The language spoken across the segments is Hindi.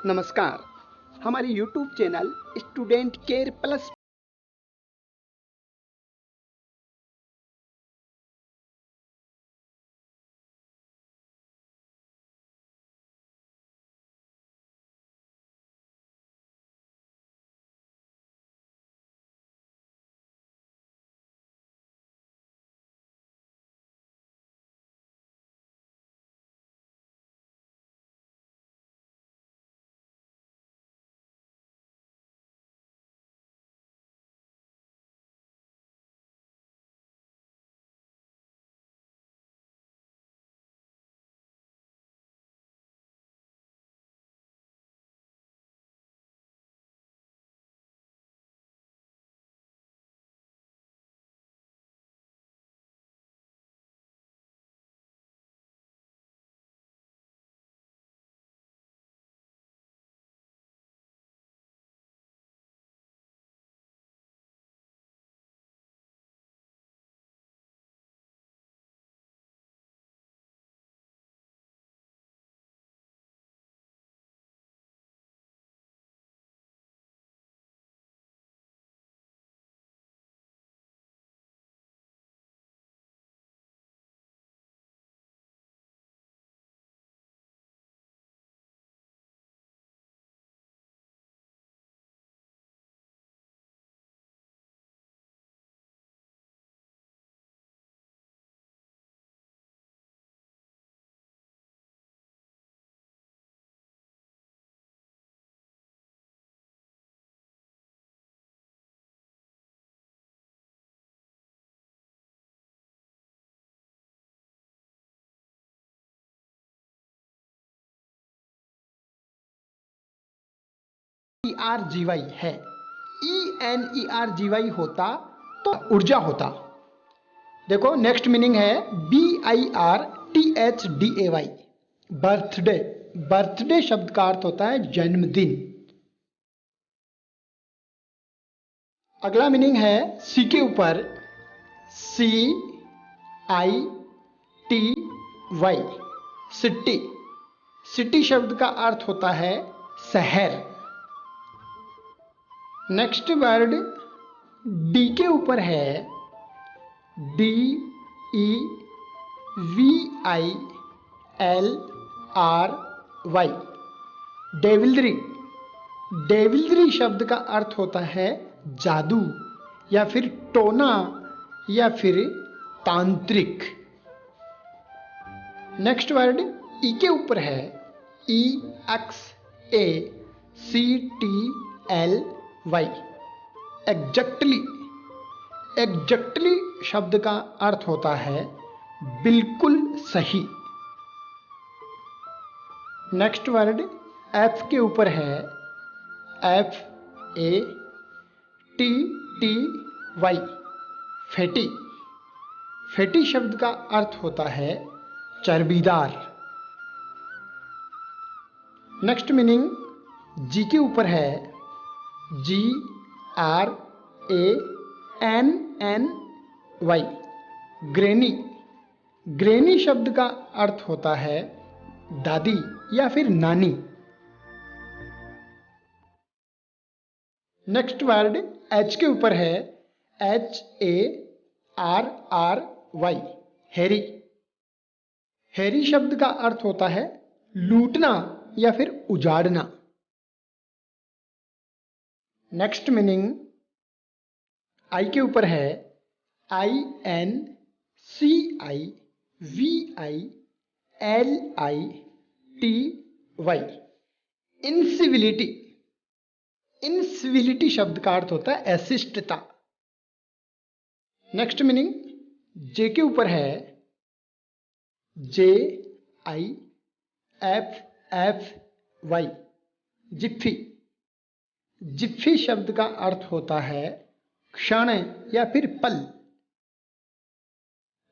नमस्कार। हमारे YouTube channel student care plus ERGY है। ENERGY होता तो ऊर्जा होता। देखो नेक्स्ट मीनिंग है BIRTHDAY, बर्थडे। बर्थडे शब्द का अर्थ होता है जन्मदिन। अगला मीनिंग है सी के ऊपर CITY, सिटी। सिटी शब्द का अर्थ होता है शहर। नेक्स्ट वर्ड डी के ऊपर है DEVILRY, डेविलरी। डेविलरी शब्द का अर्थ होता है जादू या फिर टोना या फिर तांत्रिक। नेक्स्ट वर्ड ई के ऊपर है EXACTLY, एग्जैक्टली। एग्जैक्टली शब्द का अर्थ होता है बिल्कुल सही। नेक्स्ट वर्ड एफ के ऊपर है FATTY, फैटी। फैटी शब्द का अर्थ होता है चर्बीदार। नेक्स्ट मीनिंग जी के ऊपर है GRANNY, ग्रेनी। ग्रेनी शब्द का अर्थ होता है दादी या फिर नानी। नेक्स्ट वर्ड एच के ऊपर है HARRY, हैरी। हैरी शब्द का अर्थ होता है लूटना या फिर उजाड़ना। नेक्स्ट मीनिंग आई के ऊपर है INCIVILITY, इंसिविलिटी। इंसिविलिटी शब्द का अर्थ होता है अशिष्टता। नेक्स्ट मीनिंग जे के ऊपर है JIFFY, जिप्फी। जिप्फी शब्द का अर्थ होता है क्षण या फिर पल।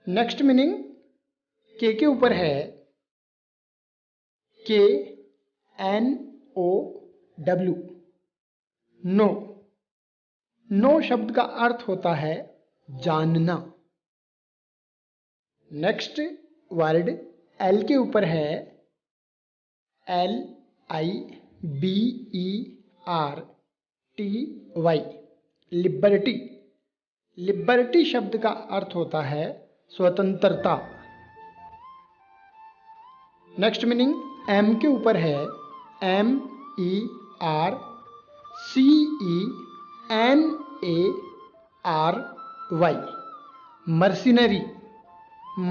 नेक्स्ट मीनिंग के ऊपर है KNOW, नो। नो शब्द का अर्थ होता है जानना। नेक्स्ट वर्ड एल के ऊपर है BERTY, लिबर्टी। लिबर्टी शब्द का अर्थ होता है स्वतंत्रता। नेक्स्ट मीनिंग M के ऊपर है MERCENARY, मर्सिनरी।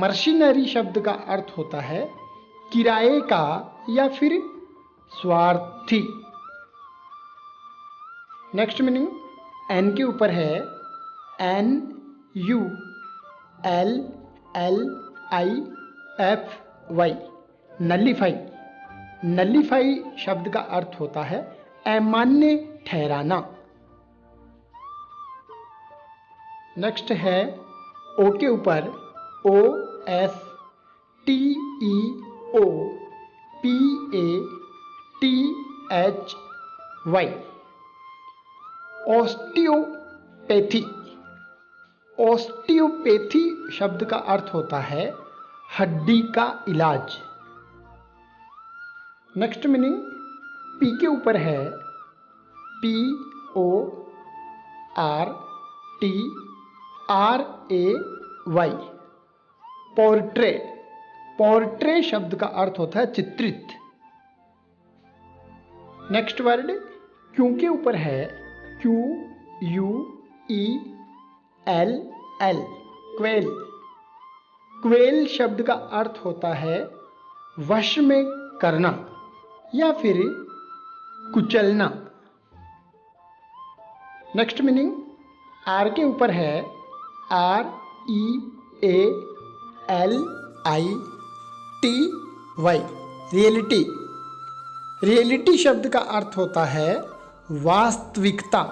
मर्सिनरी शब्द का अर्थ होता है किराए का या फिर स्वार्थी। नेक्स्ट मीनिंग N के ऊपर है NULLIFY, नलीफाई। नलीफाई शब्द का अर्थ होता है अमान्य ठहराना। नेक्स्ट है O के ऊपर OSTEOPATHY, ऑस्टियोपैथी। ऑस्टियोपैथी शब्द का अर्थ होता है हड्डी का इलाज। नेक्स्ट मीनिंग P के ऊपर है PORTRAY, पोर्ट्रे। पोर्ट्रे शब्द का अर्थ होता है चित्रित। नेक्स्ट वर्ड Q के ऊपर है QUELL, क्वेल। क्वेल शब्द का अर्थ होता है वश में करना या फिर कुचलना। नेक्स्ट मीनिंग R के ऊपर है REALITY, रियलिटी। रियलिटी शब्द का अर्थ होता है वास्तविकता।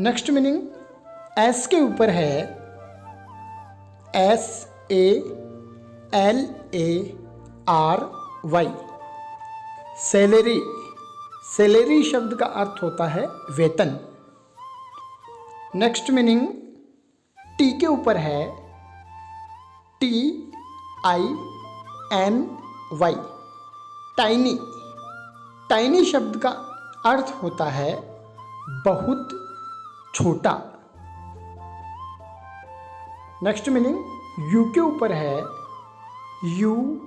नेक्स्ट मीनिंग S के ऊपर है SALARY, सैलरी। सैलरी शब्द का अर्थ होता है वेतन। नेक्स्ट मीनिंग T के ऊपर है TINY, टाइनी। टाइनी शब्द का अर्थ होता है बहुत छोटा। नेक्स्ट मीनिंग U के ऊपर है UNSTEADY,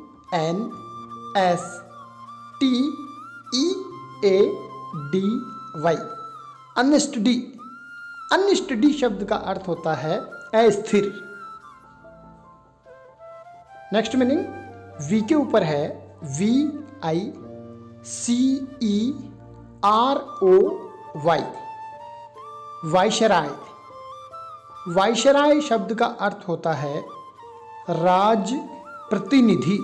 अनस्टडी। अनस्टडी शब्द का अर्थ होता है अस्थिर। नेक्स्ट मीनिंग V के ऊपर है VICEROY, वायसराय। वायसराय शब्द का अर्थ होता है राज प्रतिनिधि।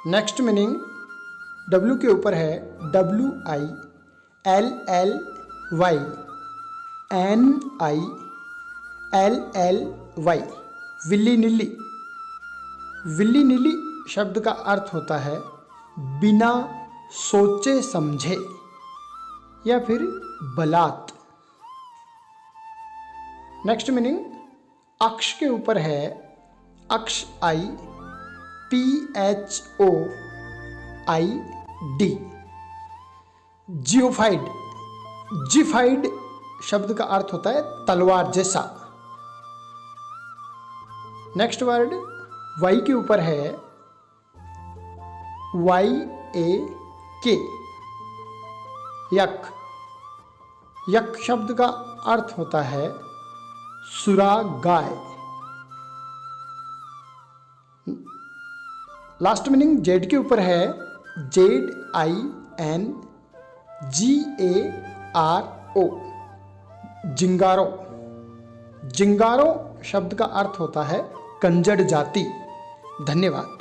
नेक्स्ट मीनिंग W के ऊपर है WILLYNILLY, विल्ली नीली। विल्ली नीली शब्द का अर्थ होता है बिना सोचे समझे या फिर बलात्। नेक्स्ट मीनिंग अक्ष के ऊपर है PHOID, जियोफाइड। जिफाइड शब्द का अर्थ होता है तलवार जैसा। नेक्स्ट वर्ड Y के ऊपर है YAK, यक। यक शब्द का अर्थ होता है सुराग गाय। लास्ट मीनिंग Z के ऊपर है ZINGARO, जिंगारो। जिंगारो शब्द का अर्थ होता है कंजड़ जाति। धन्यवाद।